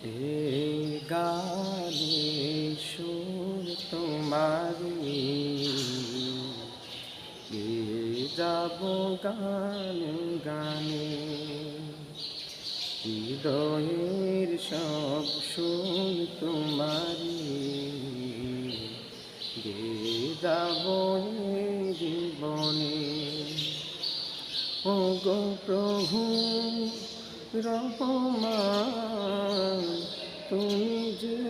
এই গানে সুর তোমারি গেয়ে যাব গানে গানে, হৃদয়ের সব সুর তোমারি গেয়ে যাব এই জীবনে। ও গো প্রভু রহমান, তুমি যে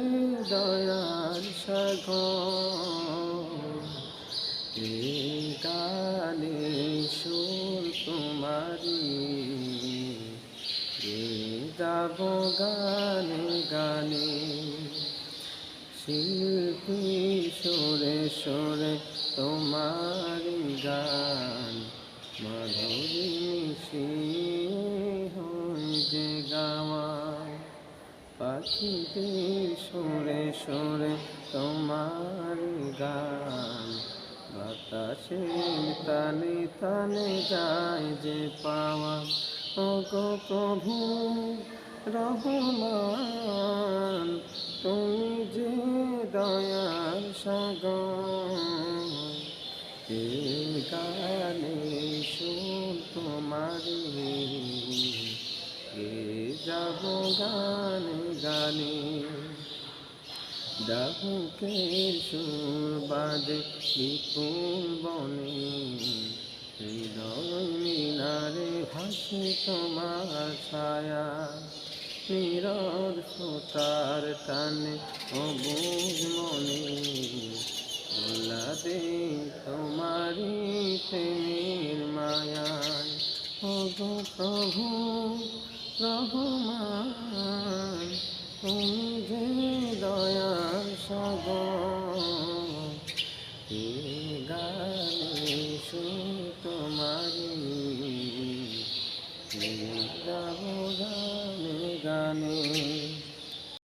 দয়ার সাগর, এই গানে সুর তোমারি গেয়ে যাব গানে গানে। শিল্পীর সুরে সুরে তোমার গান মাধুরী মিশিয়ে যে গাওয়া, পাখিদের সুরে সুরে তোমার গান বাতাসে তানে তানে যায় যে পাওয়া। ও গো প্রভু রহমান, তুমি যে দয়ার সাগর, এই গানে সুর তোমারি গেয়ে যাব গানে গানে। ডাহুকের সুর বাজে বিপুল বনে, হৃদয় মিনারে ভাসে তোমার ছায়া, নীরব শ্রোতার টানে অবুঝ মনে ভোলা দে তোমারি প্রেমের মায়ায়। ও গো প্রভু রহমান, তুমি যে দয়ার সাগর, এই গানে সুর তোমারি গেয়ে যাব গানে গানে।